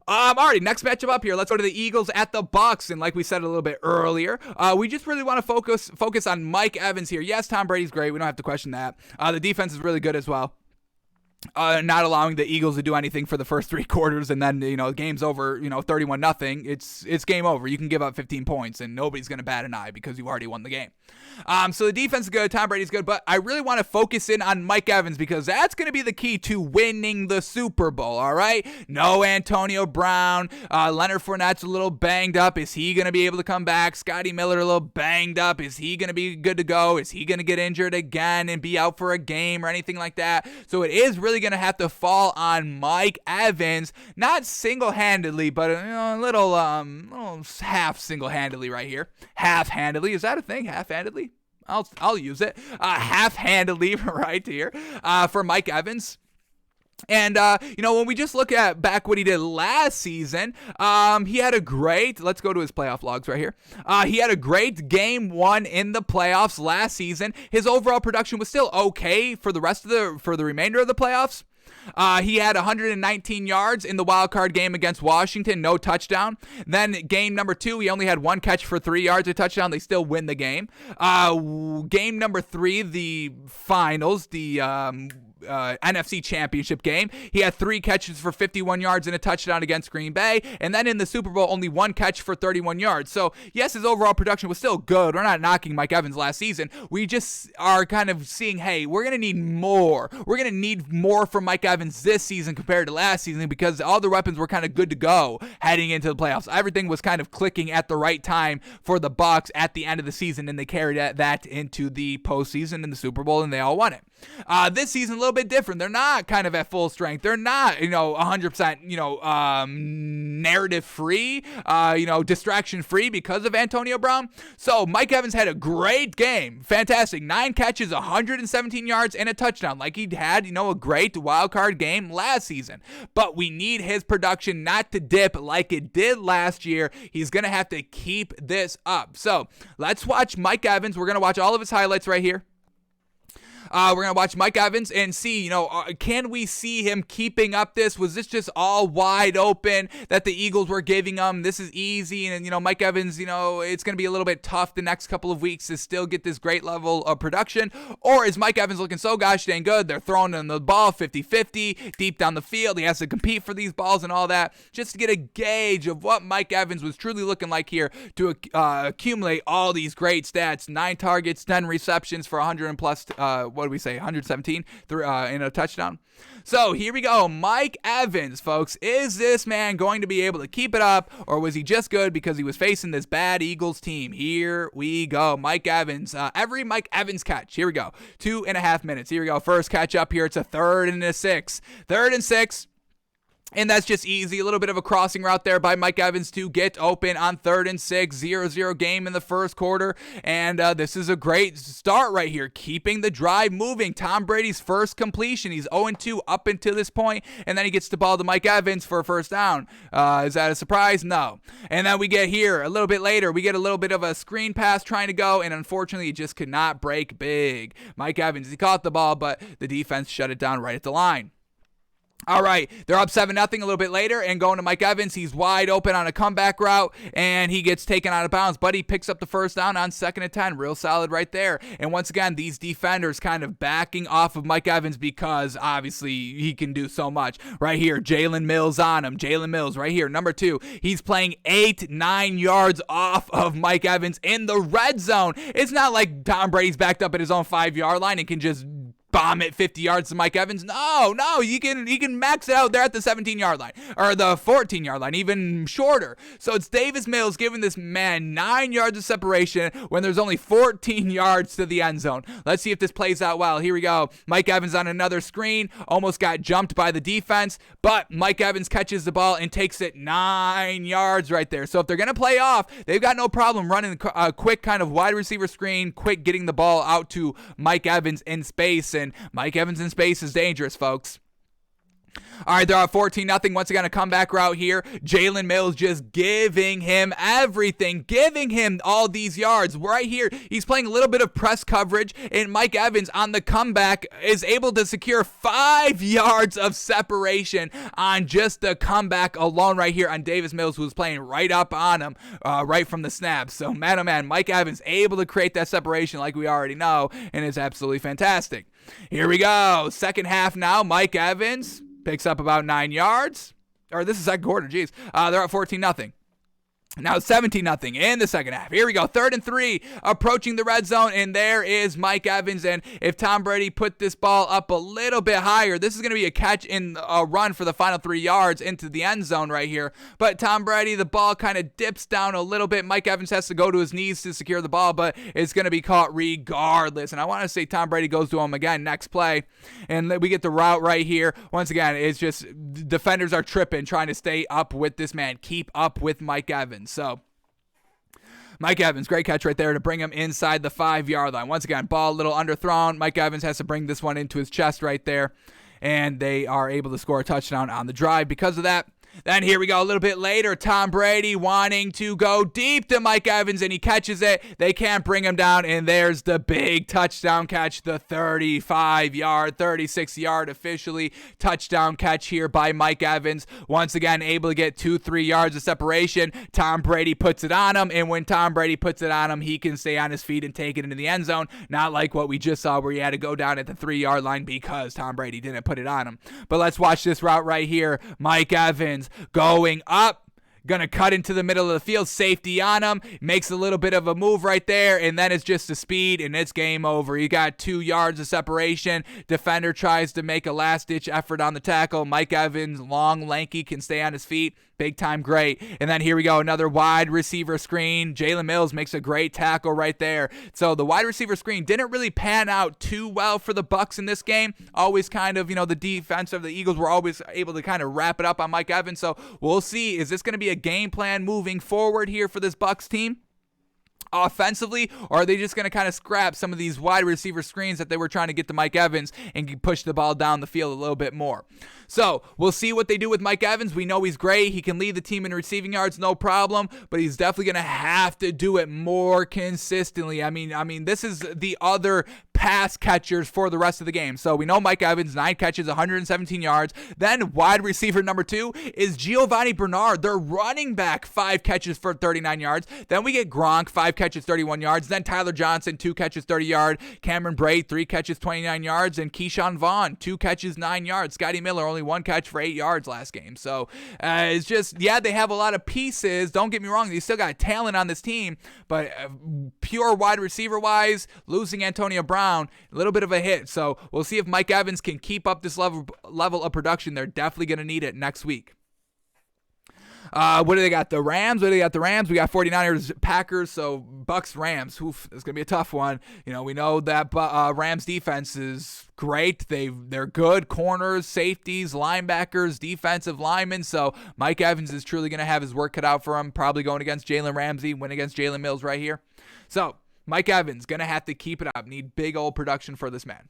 Alrighty, next matchup up here. Let's go to the Eagles at the Bucs. And like we said a little bit earlier, we just really want to focus on Mike Evans here. Yes, Tom Brady's great. We don't have to question that. The defense is really good as well. Not allowing the Eagles to do anything for the first 3 quarters, and then game's over. 31-0. It's game over. You can give up 15 points, and nobody's gonna bat an eye because you already won the game. So the defense is good. Tom Brady's good, but I really want to focus in on Mike Evans because that's gonna be the key to winning the Super Bowl. All right, no Antonio Brown. Leonard Fournette's a little banged up. Is he gonna be able to come back? Scotty Miller a little banged up. Is he gonna be good to go? Is he gonna get injured again and be out for a game or anything like that? So it is really going to have to fall on Mike Evans, not single-handedly, but a little half single-handedly right here. Half-handedly, is that a thing? Half-handedly? I'll use it. Half-handedly right here for Mike Evans. And, when we just look at back what he did last season, he had a great, let's go to his playoff logs right here. He had a great game 1 in the playoffs last season. His overall production was still okay for the remainder of the playoffs. He had 119 yards in the wild card game against Washington, no touchdown. Then game number 2, he only had 1 catch for 3 yards, a touchdown. They still win the game. Game number 3, the finals, the NFC Championship game. He had 3 catches for 51 yards and a touchdown against Green Bay. And then in the Super Bowl, only 1 catch for 31 yards. So, yes, his overall production was still good. We're not knocking Mike Evans last season. We just are kind of seeing, hey, we're going to need more. We're going to need more from Mike Evans this season compared to last season because all the weapons were kind of good to go heading into the playoffs. Everything was kind of clicking at the right time for the Bucs at the end of the season, and they carried that into the postseason and the Super Bowl, and they all won it. This season, a little bit different. They're not kind of at full strength. They're not, 100%, narrative free, distraction free because of Antonio Brown. So Mike Evans had a great game. Fantastic. 9 catches, 117 yards, and a touchdown. Like he had, a great wild card game last season. But we need his production not to dip like it did last year. He's going to have to keep this up. So let's watch Mike Evans. We're going to watch all of his highlights right here. We're going to watch Mike Evans and see, can we see him keeping up this? Was this just all wide open that the Eagles were giving him? This is easy. And, Mike Evans, it's going to be a little bit tough the next couple of weeks to still get this great level of production. Or is Mike Evans looking so gosh dang good? They're throwing him the ball 50-50 deep down the field. He has to compete for these balls and all that just to get a gauge of what Mike Evans was truly looking like here to accumulate all these great stats. 9 targets, 10 receptions for 100 and plus, 117 in a touchdown. So here we go. Mike Evans, folks. Is this man going to be able to keep it up, or was he just good because he was facing this bad Eagles team? Here we go. Mike Evans. Every Mike Evans catch. Here we go. 2.5 minutes. Here we go. First catch up here. It's a 3rd and 6. 3rd and 6. And that's just easy. A little bit of a crossing route there by Mike Evans to get open on 3rd and 6. 0-0 game in the first quarter. And this is a great start right here. Keeping the drive moving. Tom Brady's first completion. He's 0-2 up until this point. And then he gets the ball to Mike Evans for a first down. Is that a surprise? No. And then we get here a little bit later. We get a little bit of a screen pass trying to go. And unfortunately, he just could not break big. Mike Evans, he caught the ball, but the defense shut it down right at the line. All right, they're up 7-0 a little bit later and going to Mike Evans. He's wide open on a comeback route, and he gets taken out of bounds, but he picks up the first down on 2nd and 10. Real solid right there. And once again, these defenders kind of backing off of Mike Evans because obviously he can do so much. Right here, Jalen Mills on him. Jalen Mills right here, number 2. He's playing 8-9 yards off of Mike Evans in the red zone. It's not like Tom Brady's backed up at his own 5-yard line and can just bomb it 50 yards to Mike Evans. No, you can max it out there at the 17-yard line or the 14-yard line, even shorter. So it's Davis Mills giving this man 9 yards of separation when there's only 14 yards to the end zone. Let's see if this plays out well. Here we go. Mike Evans on another screen, almost got jumped by the defense, but Mike Evans catches the ball and takes it 9 yards right there. So if they're going to play off, they've got no problem running a quick kind of wide receiver screen, quick getting the ball out to Mike Evans in space. And Mike Evans in space is dangerous, folks. All right, they're at 14-0. Once again, a comeback route here. Jalen Mills just giving him everything, giving him all these yards. Right here, he's playing a little bit of press coverage, and Mike Evans on the comeback is able to secure 5 yards of separation on just the comeback alone right here on Davis Mills, who was playing right up on him right from the snap. So, man, oh man, Mike Evans able to create that separation like we already know, and it's absolutely fantastic. Here we go. Second half now. Mike Evans picks up about 9 yards. Or this is second quarter, geez. They're at 14-0. Now 17-0 in the second half. Here we go. 3rd and 3, approaching the red zone, and there is Mike Evans. And if Tom Brady put this ball up a little bit higher, this is going to be a catch in a run for the final 3 yards into the end zone right here. But Tom Brady, the ball kind of dips down a little bit. Mike Evans has to go to his knees to secure the ball, but it's going to be caught regardless. And I want to say Tom Brady goes to him again next play, and we get the route right here. Once again, it's just defenders are tripping, trying to stay up with this man, keep up with Mike Evans. So, Mike Evans, great catch right there to bring him inside the 5-yard line. Once again, ball a little underthrown. Mike Evans has to bring this one into his chest right there, and they are able to score a touchdown on the drive because of that. Then here we go a little bit later. Tom Brady wanting to go deep to Mike Evans, and he catches it. They can't bring him down, and there's the big touchdown catch, the 35-yard, 36-yard officially touchdown catch here by Mike Evans. Once again, able to get 2-3 yards of separation. Tom Brady puts it on him, and when Tom Brady puts it on him, he can stay on his feet and take it into the end zone. Not like what we just saw where he had to go down at the 3-yard line because Tom Brady didn't put it on him. But let's watch this route right here. Mike Evans going up, gonna cut into the middle of the field, safety on him, makes a little bit of a move right there, and then it's just the speed, and it's game over. You got 2 yards of separation. Defender tries to make a last-ditch effort on the tackle. Mike Evans, long, lanky, can stay on his feet. Big time great. And then here we go, another wide receiver screen. Jalen Mills makes a great tackle right there. So the wide receiver screen didn't really pan out too well for the Bucs in this game. Always kind of, the defense of the Eagles were always able to kind of wrap it up on Mike Evans. So we'll see. Is this going to be a game plan moving forward here for this Bucs team offensively, or are they just going to kind of scrap some of these wide receiver screens that they were trying to get to Mike Evans and push the ball down the field a little bit more? So we'll see what they do with Mike Evans. We know he's great. He can lead the team in receiving yards, no problem, but he's definitely going to have to do it more consistently. I mean, this is the other pass catchers for the rest of the game. So we know Mike Evans, 9 catches, 117 yards. Then wide receiver number 2 is Giovanni Bernard, their running back, 5 catches for 39 yards. Then we get Gronk, 5 catches, 31 yards. Then Tyler Johnson, 2 catches, 30 yards. Cameron Braid, 3 catches, 29 yards. And Keyshawn Vaughn, 2 catches, 9 yards. Scotty Miller, only 1 catch for 8 yards last game. So it's just, they have a lot of pieces. Don't get me wrong. They still got talent on this team. But pure wide receiver-wise, losing Antonio Brown, a little bit of a hit. So we'll see if Mike Evans can keep up this level of production. They're definitely going to need it next week. What do they got? The Rams. We got 49ers, Packers. So Bucs, Rams. Oof, it's gonna be a tough one. We know that Rams defense is great. They're good corners, safeties, linebackers, defensive linemen. So Mike Evans is truly gonna have his work cut out for him. Probably going against Jalen Ramsey, win against Jalen Mills right here. So Mike Evans gonna have to keep it up. Need big old production for this man.